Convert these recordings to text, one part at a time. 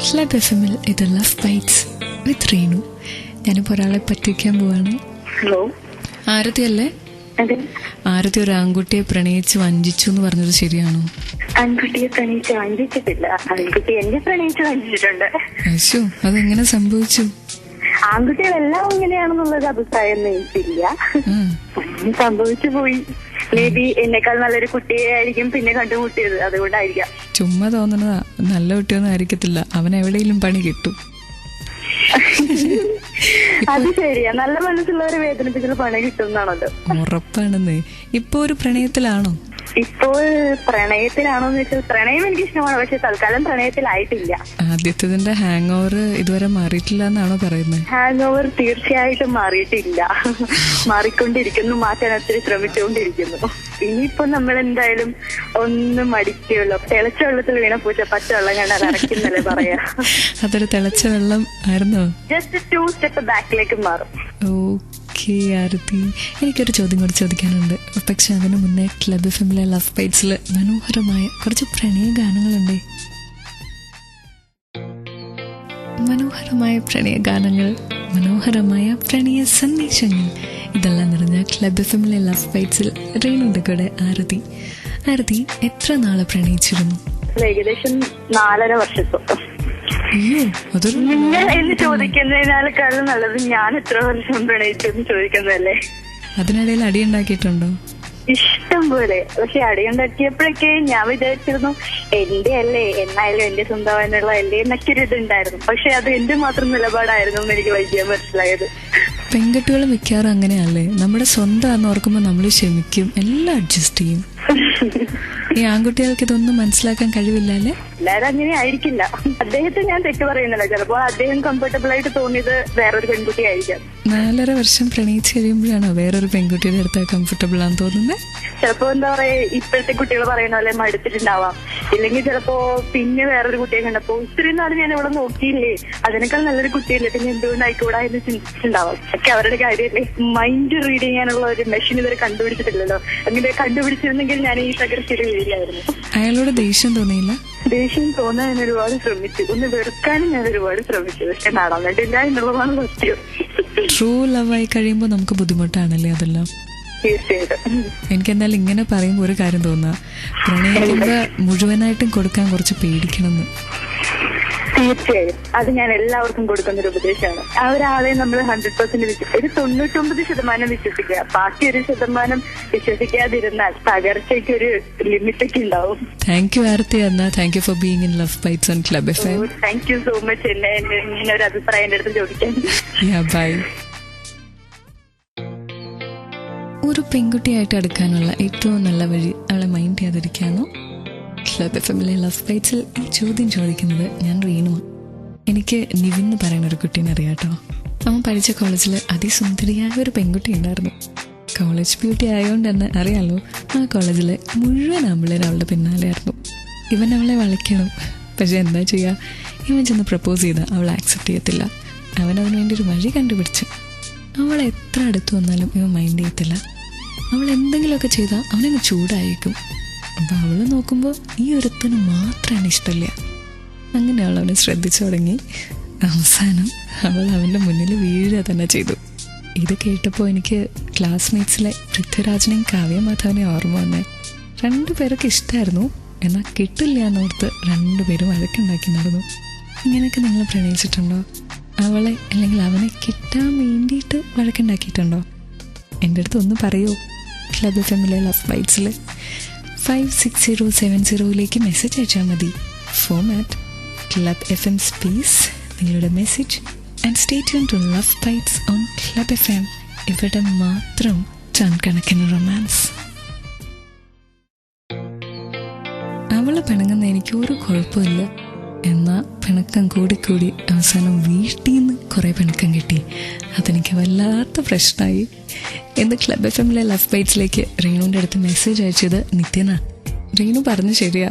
Club FM-ൽ ഇത് love bytes വിത്ത് റീനു. ഞാനിപ്പോൾ ഒരാളെ പറ്റിക്കാൻ പോവാണ്. ഹലോ, ആരതി അല്ലേ? ആരതി ഒരു ആൺകുട്ടിയെ പ്രണയിച്ച് വഞ്ചിച്ചു എന്ന് പറഞ്ഞത് ശരിയാണോ? ആൺകുട്ടിയെ പ്രണയിച്ച് വഞ്ചിച്ചിട്ടില്ല, ആൺകുട്ടി എന്നെ പ്രണയിച്ച് വഞ്ചിച്ചിട്ടുണ്ട്. അയ്യോ, അതെങ്ങനെ സംഭവിച്ചു? ആൺകുട്ടികളെല്ലാം ഇങ്ങനെയാണെന്നുള്ളത് അഭിപ്രായം എനിക്കില്ല. സംഭവിച്ചു പോയി. മേ ബി എന്നെക്കാൾ നല്ലൊരു കുട്ടിയെ ആയിരിക്കും പിന്നെ കണ്ടുമുട്ടിയത്, അതുകൊണ്ടായിരിക്കാം. ചുമ്മാ തോന്നണതാ, നല്ല കുട്ടിയൊന്നും ആയിരിക്കത്തില്ല, അവൻ എവിടെയെങ്കിലും പണി കിട്ടും. അത് ശരിയാ, നല്ല മനസ്സുള്ളവരെ വേദനിപ്പിക്കുന്ന പണി കിട്ടും എന്നാണല്ലോ. ഉറപ്പാണെന്ന്. ഇപ്പൊ ഒരു പ്രണയത്തിലാണോ? ഇപ്പോൾ പ്രണയത്തിലാണോന്ന് വെച്ചാൽ പ്രണയം എനിക്ക് ഇഷ്ടമാണ്, പക്ഷെ തൽക്കാലം പ്രണയത്തിലായിട്ടില്ല. ആദ്യത്തെ ഹാങ് ഓവർ ഇതുവരെ മാറിയിട്ടില്ല എന്നാണോ പറയുന്നത്? ഹാങ് ഓവർ തീർച്ചയായിട്ടും മാറിയിട്ടില്ല, മാറിക്കൊണ്ടിരിക്കുന്നു, മാറ്റാൻ ഒത്തിരി ശ്രമിച്ചുകൊണ്ടിരിക്കുന്നു. ഇനിയിപ്പോ നമ്മൾ എന്തായാലും ഒന്നും മടിക്കുള്ളൂ. തിളച്ച വെള്ളത്തിൽ വീണ പൂച്ച പച്ചവെള്ളം കണ്ടാൽ അടയ്ക്കുന്നല്ലേ പറയാ. അതൊരു തിളച്ച വെള്ളം ആയിരുന്നോ? ജസ്റ്റ് 2 സ്റ്റെപ്പ് ബാക്കിലേക്ക് മാറും. ഓക്കെ ആരതി, എനിക്കൊരു ചോദ്യം കൂടി ചോദിക്കാനുണ്ട്. പക്ഷെ അതിനു മുന്നേ ക്ലബ് FM-ലെ ലവ് ബൈറ്റ്സിൽ മനോഹരമായ കുറച്ച് പ്രണയ ഗാനങ്ങളുണ്ട്. മനോഹരമായ പ്രണയ ഗാനങ്ങൾ, മനോഹരമായ പ്രണയ സന്ദേശങ്ങൾ, ഇതെല്ലാം നിറഞ്ഞ ക്ലബ് FM-ലെ ലവ് ബൈറ്റ്സിൽ റീനുണ്ട് കൂടെ ആരതി. ആരതി എത്ര നാളെ പ്രണയിച്ചിരുന്നു? ഏകദേശം 4.5 വർഷത്തോളം. അയ്യോ, അതൊരു നിങ്ങൾ എന്ന് ചോദിക്കുന്നതിനേക്കാളും നല്ലത് ഞാൻ എത്ര വർഷം പ്രണയിച്ചെന്ന് ചോദിക്കുന്നതല്ലേ. അതിനിടയിൽ അടിയുണ്ടാക്കിയിട്ടുണ്ടോ? ഇഷ്ടം പോലെ. പക്ഷെ അടിയുണ്ടാക്കിയപ്പോഴൊക്കെ ഞാൻ വിചാരിച്ചിരുന്നു എന്റെ അല്ലേ, എന്നായാലും എന്റെ സ്വന്തമായിട്ടുള്ള അല്ലേ എന്നൊക്കെ ഒരു ഇതുണ്ടായിരുന്നു. പക്ഷെ അത് എന്റെ മാത്രം നിലപാടായിരുന്നു എന്ന് എനിക്ക് വൈകിയാൻ മനസ്സിലായത്. പെൺകുട്ടികൾ മിക്കവാറും അങ്ങനെയല്ലേ, നമ്മുടെ സ്വന്തമാണെന്ന് ഓർക്കുമ്പോൾ നമ്മൾ ക്ഷമിക്കും, എല്ലാം അഡ്ജസ്റ്റ് ചെയ്യും. ഈ ആൺകുട്ടികൾക്ക് ഇതൊന്നും മനസ്സിലാക്കാൻ കഴിവില്ല അല്ലേ? എല്ലാരും അങ്ങനെ ആയിരിക്കില്ല. അദ്ദേഹത്തെ ഞാൻ തെറ്റു പറയുന്നില്ല, ചിലപ്പോൾ അദ്ദേഹം കംഫർട്ടബിൾ ആയിട്ട് തോന്നിയത് വേറൊരു പെൺകുട്ടി ആയിരിക്കാം. 4.5 വർഷം പ്രണയിച്ച് കഴിയുമ്പോഴാണോ വേറൊരു പെൺകുട്ടിയുടെ അടുത്ത് കംഫർട്ടബിൾ ആണെന്ന് തോന്നുന്നത്? ചിലപ്പോ എന്താ പറയാ, ഇപ്പോഴത്തെ കുട്ടികൾ പറയുന്ന പോലെ മടുത്തിട്ടുണ്ടാവാം. ഇല്ലെങ്കിൽ ചിലപ്പോ പിന്നെ വേറൊരു കുട്ടിയെ കണ്ടപ്പോ ഇത്രയും നാൾ ഞാൻ ഇവിടെ നോക്കിയില്ലേ, അതിനേക്കാൾ നല്ലൊരു കുട്ടിയല്ലേ, പിന്നെ എന്തുകൊണ്ടായിക്കൂടാ എന്ന് ചിന്തിച്ചിട്ടുണ്ടാവാം. ഒക്കെ അവരുടെ കാര്യമല്ലേ. മൈൻഡ് റീഡ് ചെയ്യാനുള്ള ഒരു മെഷീൻ ഇതുവരെ കണ്ടുപിടിച്ചിട്ടില്ലല്ലോ. അങ്ങനെ കണ്ടുപിടിച്ചിരുന്നെങ്കിൽ ഞാൻ ഈ ശകരത്തിൽ വീഴിലായിരുന്നു. അയാളോട് ദേഷ്യം തോന്നിയില്ല? ദേഷ്യം തോന്നാൻ ഞാൻ ഒരുപാട് ശ്രമിച്ചു, ഒന്ന് വെറുക്കാനും ഞാൻ ഒരുപാട് ശ്രമിച്ചു, പക്ഷെ നടന്നിട്ടില്ല എന്നുള്ളതാണ് സത്യം. ട്രൂ ലവ് ആയി കഴിയുമ്പോൾ നമുക്ക് ബുദ്ധിമുട്ടാണല്ലേ അതെല്ലാം? തീർച്ചയായിട്ടും. എനിക്കെന്തായാലും ഇങ്ങനെ പറയുമ്പോൾ ഒരു കാര്യം തോന്നുക, പ്രണയിക്കുമ്പോ മുഴുവനായിട്ടും കൊടുക്കാൻ കുറച്ച് പേടിക്കണമെന്ന്. തീർച്ചയായും അത് ഞാൻ എല്ലാവർക്കും കൊടുക്കുന്ന ഒരു ഉപദേശമാണ്. ആ ഒരാളെ നമ്മൾ 100% ഒരു 99% വിശ്വസിക്കുക, ബാക്കി 1% വിശ്വസിക്കാതിരുന്നാൽ തകർച്ചയ്ക്ക് ഒരു ലിമിറ്റൊക്കെ ഉണ്ടാവും. താങ്ക് യു ആരതി. എന്നാ thank you for being in love bytes on club FM. Thank you so much എന്നെ ഇങ്ങനെ ഒരു അഭിപ്രായം എന്റെ അടുത്ത് ചോദിക്കാൻ. ബൈ. ഒരു പെൺകുട്ടിയായിട്ട് അടുക്കാനുള്ള ഏറ്റവും നല്ല വഴി അവളെ മൈൻഡ് ചെയ്യാതിരിക്കാനോ? ക്ലബ് FM-ലെ ലവ് ബൈറ്റ്സിൽ ഈ ചോദ്യം ചോദിക്കുന്നത് ഞാൻ റീനുമാണ്. എനിക്ക് നിവിൻ എന്ന് പറയുന്ന ഒരു കുട്ടീനെ അറിയാട്ടോ. അവൻ പഠിച്ച കോളേജിൽ അതിസുന്ദരിയായ ഒരു പെൺകുട്ടി ഉണ്ടായിരുന്നു. കോളേജ് ബ്യൂട്ടി ആയതുകൊണ്ട് തന്നെ അറിയാലോ, ആ കോളേജിലെ മുഴുവൻ ആമ്പിള്ളേർ അവളുടെ പിന്നാലെയായിരുന്നു. ഇവൻ അവളെ വളയ്ക്കണം, പക്ഷെ എന്താ ചെയ്യുക, ഇവൻ ചെന്ന് പ്രപ്പോസ് ചെയ്താൽ അവൾ ആക്സെപ്റ്റ് ചെയ്യത്തില്ല. അവൻ അതിനു വേണ്ടി ഒരു വഴി കണ്ടുപിടിച്ചു. അവൾ എത്ര അടുത്ത് വന്നാലും ഇവൻ മൈൻഡ് ചെയ്യത്തില്ല. അവൾ എന്തെങ്കിലുമൊക്കെ ചെയ്താൽ അവനങ്ങ് ചൂടായിരിക്കും. അപ്പം അവൾ നോക്കുമ്പോൾ ഈ ഒരുത്തന് മാത്രമാണ് ഇഷ്ടമില്ല. അങ്ങനെ അവൾ അവനെ ശ്രദ്ധിച്ചു തുടങ്ങി. അവസാനം അവൾ അവൻ്റെ മുന്നിൽ വീഴുക തന്നെ ചെയ്തു. ഇത് കേട്ടപ്പോൾ എനിക്ക് ക്ലാസ്മേറ്റ്സിലെ പൃഥ്വിരാജിനെയും കാവ്യമാധവനെയും ഓർമ്മ വന്നേ. 2 പേരൊക്കെ ഇഷ്ടമായിരുന്നു, എന്നാൽ കിട്ടില്ല എന്നോർത്ത് 2 പേരും വഴക്കുണ്ടാക്കി നടന്നു. ഇങ്ങനെയൊക്കെ നിങ്ങൾ പ്രണയിച്ചിട്ടുണ്ടോ? അവളെ അല്ലെങ്കിൽ അവനെ കിട്ടാൻ വേണ്ടിയിട്ട് വഴക്കുണ്ടാക്കിയിട്ടുണ്ടോ? എൻ്റെ അടുത്ത് ഒന്ന് പറയൂ. ക്ലബ് FM-ലെ ലവ് ബൈറ്റ്സിൽ 56070 മെസ്സേജ് അയച്ചാൽ മതി. ഫോമാറ്റ് ക്ലബ് FM സ്പേസ് നിങ്ങളുടെ message and stay tune to love bytes on club FM. ഇവിടെ മാത്രം ടൺ കണക്കിന് റൊമാൻസ്. അവള് പിണങ്ങുന്ന എനിക്ക് ഒരു കുഴപ്പമില്ല, എന്നാൽ പിണക്കം കൂടിക്കൂടി അവസാനം വീട്ടിൽ നിന്ന് കുറേ പിണക്കം കിട്ടി. അതെനിക്ക് വല്ലാത്ത പ്രശ്നമായി. ഇന്ന് ക്ലബ് FM-ലെ ലവ് ബൈറ്റ്സിലേക്ക് റീനുവിൻ്റെ അടുത്ത് മെസ്സേജ് അയച്ചത് നിത്യനാ. റീനു പറഞ്ഞു ശരിയാ,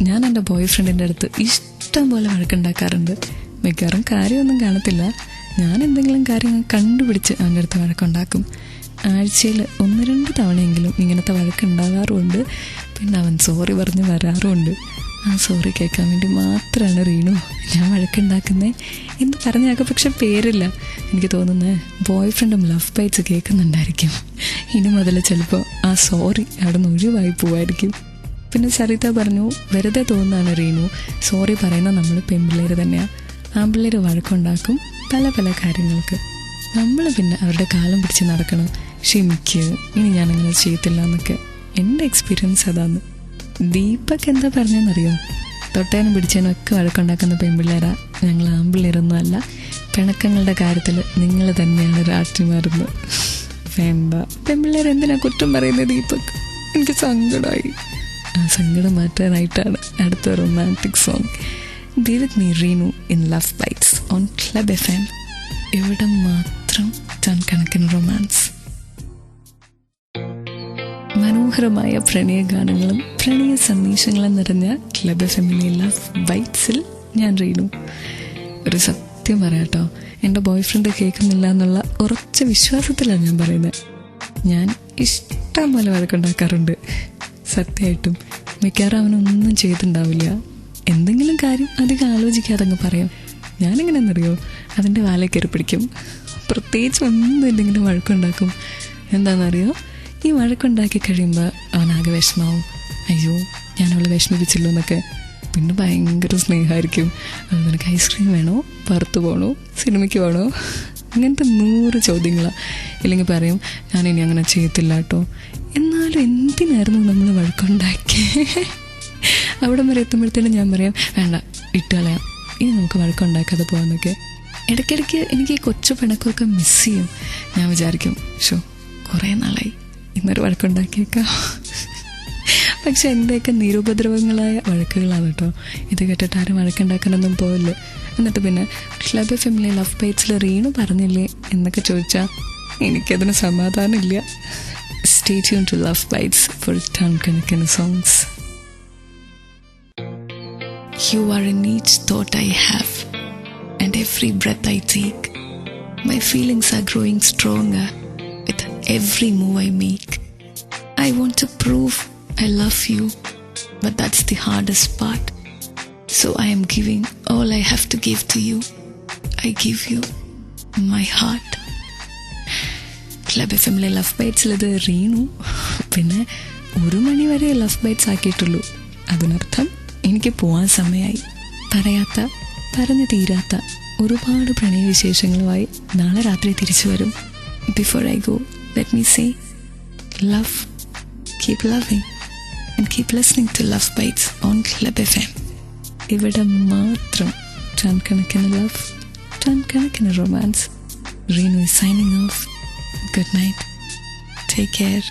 ഞാൻ എൻ്റെ ബോയ് ഫ്രണ്ടിൻ്റെ അടുത്ത് ഇഷ്ടം പോലെ വഴക്കുണ്ടാക്കാറുണ്ട്. മിക്കവാറും കാര്യമൊന്നും കാണത്തില്ല, ഞാൻ എന്തെങ്കിലും കാര്യം കണ്ടുപിടിച്ച് അവൻ്റെ അടുത്ത് വഴക്കുണ്ടാക്കും. ആഴ്ചയിൽ 1-2 തവണയെങ്കിലും ഇങ്ങനത്തെ വഴക്കുണ്ടാകാറുമുണ്ട്. പിന്നെ അവൻ സോറി പറഞ്ഞ് വരാറുമുണ്ട്. ആ സോറി കേൾക്കാൻ വേണ്ടി മാത്രമാണ് റീനു ഞാൻ വഴക്കുണ്ടാക്കുന്നത് എന്ന് പറഞ്ഞാൽ പക്ഷെ പേരില്ല. എനിക്ക് തോന്നുന്നത് ബോയ് ഫ്രണ്ടും ലവ് ബൈറ്റ്സ് കേൾക്കുന്നുണ്ടായിരിക്കും. ഇനി മുതൽ ചിലപ്പോൾ ആ സോറി അവിടെ നിന്ന് ഒഴിവായി പോവായിരിക്കും. പിന്നെ സരിത പറഞ്ഞു, വെറുതെ തോന്നുന്നതാണ് റീനു, സോറി പറയുന്ന നമ്മൾ പെൺപിള്ളേർ തന്നെയാണ്. ആൺപിള്ളേർ വഴക്കുണ്ടാക്കും പല പല കാര്യങ്ങൾക്ക്. നമ്മൾ പിന്നെ അവരുടെ കാലം പിടിച്ച് നടക്കണം, ക്ഷമിക്ക്, ഇനി ഞാനങ്ങനെ ചെയ്യത്തില്ല എന്നൊക്കെ. എൻ്റെ എക്സ്പീരിയൻസ് അതാണ്. ദീപക് എന്താ പറഞ്ഞെന്നറിയോ? തൊട്ടേനും പിടിച്ചേനും ഒക്കെ വഴക്കുണ്ടാക്കുന്ന പെൺപിള്ളേരാ ഞങ്ങൾ, ആൺപിള്ളേരൊന്നും അല്ല. പിണക്കങ്ങളുടെ കാര്യത്തിൽ നിങ്ങൾ തന്നെയാണ് രാഷ്ട്രീയമാരുന്നത്. വേണ്ട, പെൺപിള്ളേർ എന്തിനാ കുറ്റം പറയുന്നത് ദീപക്? എനിക്ക് സങ്കടമായി. ആ സങ്കടം മാറ്റാനായിട്ടാണ് അടുത്ത romantic song B with me Reenu in love bytes on club FM. ഇവിടെ മാത്രം ടൺ കണക്കിന് റൊമാൻസ്. മനോഹരമായ പ്രണയഗാനങ്ങളും പ്രണയ സന്ദേശങ്ങളും നിറഞ്ഞ ക്ലബ് FMലെ ലവ് ബൈറ്റ്സിൽ ഞാൻ റീനു. ഒരു സത്യം പറയാട്ടോ, എൻ്റെ ബോയ് ഫ്രണ്ട് കേൾക്കുന്നില്ല എന്നുള്ള ഉറച്ച വിശ്വാസത്തിലാണ് ഞാൻ പറയുന്നത്. ഞാൻ ഇഷ്ടം പോലെ വഴക്കുണ്ടാക്കാറുണ്ട്. സത്യമായിട്ടും മിക്കവാറും അവനൊന്നും ചെയ്തിട്ടുണ്ടാവില്ല. എന്തെങ്കിലും കാര്യം അധികം ആലോചിക്കാതെ അങ്ങ് പറയാം. ഞാനെങ്ങനെയെന്നറിയോ, അതിൻ്റെ വാലേ കയറി പിടിക്കും. പ്രത്യേകിച്ച് ഒന്നും ഇല്ലെങ്കിലും വഴക്കുണ്ടാക്കും. എന്താണെന്നറിയോ, ഈ വഴക്കുണ്ടാക്കി കഴിയുമ്പോൾ അവനാകെ വിഷമാവും. അയ്യോ ഞാൻ അവളെ വിഷമിപ്പിച്ചല്ലോ എന്നൊക്കെ. പിന്നെ ഭയങ്കര സ്നേഹമായിരിക്കും. അത് നിനക്ക് ഐസ്ക്രീം വേണോ, പുറത്ത് പോകണോ, സിനിമയ്ക്ക് പോകണോ, അങ്ങനത്തെ 100 ചോദ്യങ്ങളാണ്. ഇല്ലെങ്കിൽ പറയും ഞാനിനി അങ്ങനെ ചെയ്യത്തില്ല കേട്ടോ. എന്നാലും എന്തിനായിരുന്നു നമ്മൾ വഴക്കുണ്ടാക്കി? അവിടെ വരെ എത്തുമ്പോഴത്തേനും ഞാൻ പറയാം വേണ്ട, ഇട്ട് കളയാം, ഇനി നമുക്ക് വഴക്കുണ്ടാക്കാതെ പോകാമെന്നൊക്കെ. ഇടയ്ക്കിടയ്ക്ക് എനിക്ക് ഈ കൊച്ചു പിണക്കമൊക്കെ മിസ് ചെയ്യും. ഞാൻ വിചാരിക്കും ഷോ കുറേ നാളായി, ഇന്നൊരു വഴക്കുണ്ടാക്കിയേക്കാം. പക്ഷെ എൻ്റെയൊക്കെ നിരുപദ്രവങ്ങളായ വഴക്കുകളാണ് കേട്ടോ. ഇത് കേട്ടിട്ട് ആരും വഴക്കുണ്ടാക്കാനൊന്നും പോവില്ല. എന്നിട്ട് പിന്നെ ക്ലബ് FMലെ ലവ് ബൈറ്റ്സിൽ റീനു പറഞ്ഞില്ലേ എന്നൊക്കെ ചോദിച്ചാൽ എനിക്കതിന് സമാധാനമില്ല. Stay tuned to Love Bites for ton കണക്കിന് songs. You are in each thought I have and every breath I take. My feelings are growing stronger with every move I make. I want to prove I love you, but that's the hardest part. So I am giving all I have to give to you. I give you my heart. Club FMലെ love ബൈറ്റ്സിലത് റീനു. പിന്നെ 1 മണി വരെ love bytes ആക്കിയിട്ടുള്ളൂ. അതിനർത്ഥം എനിക്ക് പോവാൻ സമയമായി. പറയാത്ത, പറഞ്ഞു തീരാത്ത ഒരുപാട് പ്രണയവിശേഷങ്ങളുമായി നാളെ രാത്രി തിരിച്ചു വരും. Before I go, let me say love, keep loving and keep listening to love bytes on club FM. ഇവിടെ മാത്രം ടൺ കണക്കിന് ലവ്, ടൺ കണക്കിന് romance. Reenu is signing off. Good night. Take care.